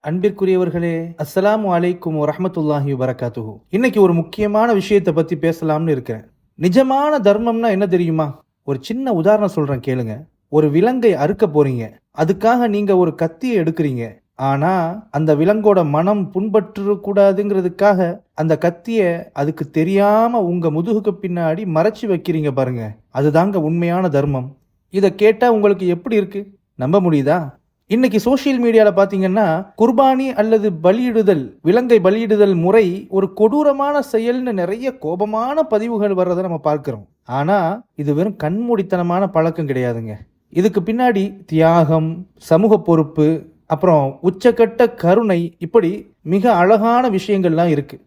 அன்பிற்குரியவர்களே, அஸ்ஸலாமு அலைக்கும் வரஹ்மத்துல்லாஹி வபரகாத்துஹு. இன்னைக்கு ஒரு முக்கியமான விஷயத்தை பத்தி பேசலாம்னு இருக்கிறேன். நிஜமான தர்மம்னா என்ன தெரியுமா? ஒரு சின்ன உதாரணம் சொல்றேன் கேளுங்க. ஒரு விலங்கை அறுக்க போறீங்க. அதுக்காக நீங்க ஒரு கத்தியை எடுக்கிறீங்க. ஆனா அந்த விலங்கோட மனம் புண்பற்று கூடாதுங்கிறதுக்காக அந்த கத்திய அதுக்கு தெரியாம உங்க முதுகுக்கு பின்னாடி மறைச்சு வைக்கிறீங்க பாருங்க. அதுதாங்க உண்மையான தர்மம். இதை கேட்டா உங்களுக்கு எப்படி இருக்கு? நம்ப முடியுதா? இன்னைக்கு சோசியல் மீடியால பாத்தீங்கன்னா குர்பானி அல்லது பலியிடுதல், விலங்கை பலியிடுதல் முறை ஒரு கொடூரமான செயல்னு நிறைய கோபமான பதிவுகள் வர்றதை நம்ம பார்க்கிறோம். ஆனா இது வெறும் கண்மூடித்தனமான பழக்கம் கிடையாதுங்க. இதுக்கு பின்னாடி தியாகம், சமூக பொறுப்பு, அப்புறம் உச்சக்கட்ட கருணை, இப்படி மிக அழகான விஷயங்கள்லாம் இருக்கு.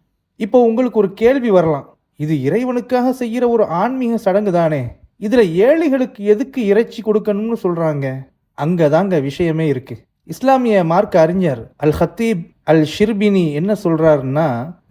இப்போ உங்களுக்கு ஒரு கேள்வி வரலாம், இது இறைவனுக்காக செய்யற ஒரு ஆன்மீக சடங்கு தானே, இதுல ஏழைகளுக்கு எதுக்கு இறைச்சி கொடுக்கணும்னு சொல்றாங்க? அங்கதாங்க விஷயமே இருக்கு. இஸ்லாமிய மார்க்க அறிஞர் அல் ஹத்தீப் அல் ஷிர்பினி என்ன சொல்றாருன்னா,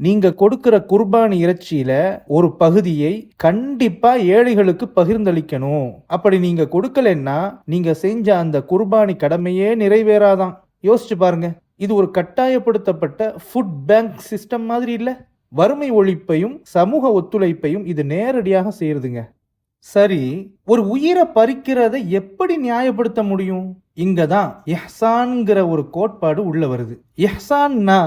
நீங்க கொடுக்கிற குர்பானி இறைச்சியில ஒரு பகுதியை கண்டிப்பா ஏழைகளுக்கு பகிர்ந்தளிக்கணும். அப்படி நீங்க கொடுக்கலன்னா நீங்க செஞ்ச அந்த குர்பானி கடமையே நிறைவேறாதான். யோசிச்சு பாருங்க. இது ஒரு கட்டாயப்படுத்தப்பட்ட ஃபுட் பேங்க் சிஸ்டம் மாதிரி இல்ல. வறுமை ஒழிப்பையும் சமூக ஒத்துழைப்பையும் இது நேரடியாக செய்யறதுங்க. சரி, ஒரு உயிரை பறிக்கிறத எப்படி நியாயப்படுத்த முடியும்? இங்கதான் இஹ்சான்ங்கிற ஒரு கோட்பாடு உள்ள வருது. இஹ்சான்னா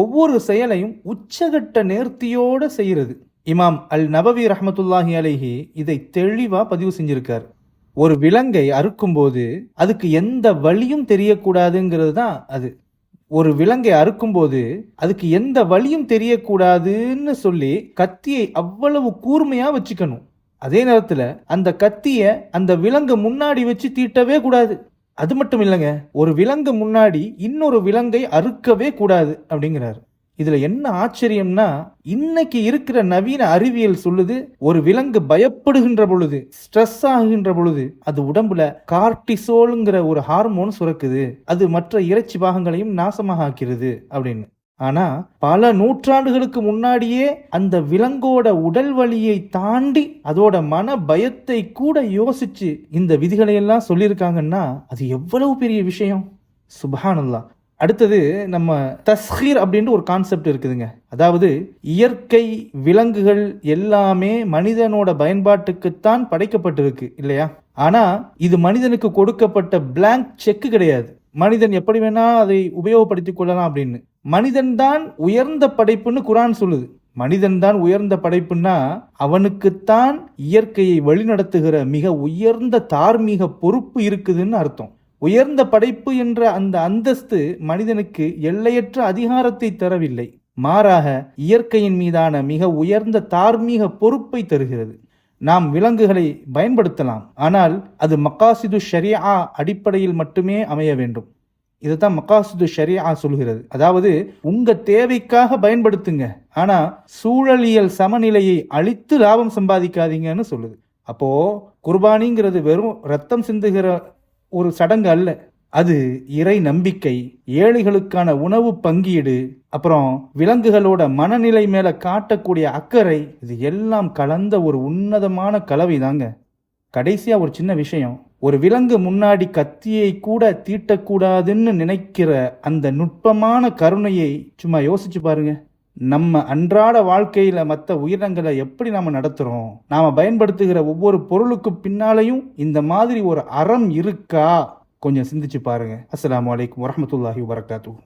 ஒவ்வொரு செயலையும் உச்சகட்ட நேர்த்தியோட செய்யறது. இமாம் அல் நபவி ரஹ்மத்துல்லாஹி அலைஹி இதை தெளிவா பதிவு செஞ்சிருக்கார். ஒரு விலங்கை அறுக்கும் போது அதுக்கு எந்த வலியும் தெரியக்கூடாதுங்கிறது தான் அது. ஒரு விலங்கை அறுக்கும்போது அதுக்கு எந்த வலியும் தெரியக்கூடாதுன்னு சொல்லி கத்தியை அவ்வளவு கூர்மையா வச்சுக்கணும். அதே நேரத்துல அந்த கத்திய அந்த விலங்கு முன்னாடி வச்சு தீட்டவே கூடாது. அது மட்டும் இல்லைங்க, ஒரு விலங்கு முன்னாடி இன்னொரு விலங்கை அறுக்கவே கூடாது அப்படிங்கிறாரு. இதுல என்ன ஆச்சரியம்னா, இன்னைக்கு இருக்கிற நவீன அறிவியல் சொல்லுது, ஒரு விலங்கு பயப்படுகின்ற பொழுது, ஸ்ட்ரெஸ் ஆகுகின்ற பொழுது அது உடம்புல கார்டிசோல்ங்கிற ஒரு ஹார்மோன் சுரக்குது, அது மற்ற இறைச்சி பாகங்களையும் நாசமாக ஆக்கிறது அப்படின்னு. ஆனா பல நூற்றாண்டுகளுக்கு முன்னாடியே அந்த விலங்கோட உடல் வலியை தாண்டி அதோட மன பயத்தை கூட யோசிச்சு இந்த விதிகளை எல்லாம் சொல்லியிருக்காங்கன்னா அது எவ்வளவு பெரிய விஷயம். சுப்ஹானல்லாஹ். அடுத்தது நம்ம தஸ்ஹீர் அப்படின்ட்டு ஒரு கான்செப்ட் இருக்குதுங்க. அதாவது இயற்கை விலங்குகள் எல்லாமே மனிதனோட பயன்பாட்டுக்குத்தான் படைக்கப்பட்டிருக்கு இல்லையா? ஆனா இது மனிதனுக்கு கொடுக்கப்பட்ட பிளாங்க் செக் கிடையாது. மனிதன் எப்படி வேணா அதை உபயோகப்படுத்திக் கொள்ளலாம் அப்படின்னு. மனிதன் தான் உயர்ந்த படைப்புன்னு குரான் சொல்லுது. மனிதன் தான் உயர்ந்த படைப்புன்னா அவனுக்குத்தான் இயற்கையை வழிநடத்துகிற மிக உயர்ந்த தார்மீக பொறுப்பு இருக்குதுன்னு அர்த்தம். உயர்ந்த படைப்பு என்ற அந்த அந்தஸ்து மனிதனுக்கு எல்லையற்ற அதிகாரத்தை தரவில்லை, மாறாக இயற்கையின் மீதான மிக உயர்ந்த தார்மீக பொறுப்பை தருகிறது. நாம் விலங்குகளை பயன்படுத்தலாம், ஆனால் அது மக்காசிது ஷரியா அடிப்படையில் மட்டுமே அமைய வேண்டும். இதுதான் மக்காசிது ஷரியா சொல்கிறது. அதாவது உங்க தேவைக்காக பயன்படுத்துங்க, ஆனா சூழலியல் சமநிலையை அழித்து லாபம் சம்பாதிக்காதீங்கன்னு சொல்லுது. அப்போ குர்பானிங்கிறது வெறும் ரத்தம் சிந்துகிற ஒரு சடங்கு அல்ல. அது இறை நம்பிக்கை, ஏழைகளுக்கான உணவு பங்கீடு, அப்புறம் விலங்குகளோட மனநிலை மேல காட்டக்கூடிய அக்கறை, இது எல்லாம் கலந்த ஒரு உன்னதமான கலவை தாங்க. கடைசியா ஒரு சின்ன விஷயம், ஒரு விலங்கு முன்னாடி கத்தியை கூட தீட்டக்கூடாதுன்னு நினைக்கிற அந்த நுட்பமான கருணையை சும்மா யோசிச்சு பாருங்க. நம்ம அன்றாட வாழ்க்கையில மற்ற உயிரினங்களை எப்படி நாம நடத்துறோம், நாம பயன்படுத்துகிற ஒவ்வொரு பொருளுக்கு பின்னாலையும் இந்த மாதிரி ஒரு அறம் இருக்கா? கொஞ்சம் சிந்திச்சு பாருங்க. அஸ்ஸலாமு அலைக்கும் வரஹ்மத்துல்லாஹி வபரகாத்துஹு.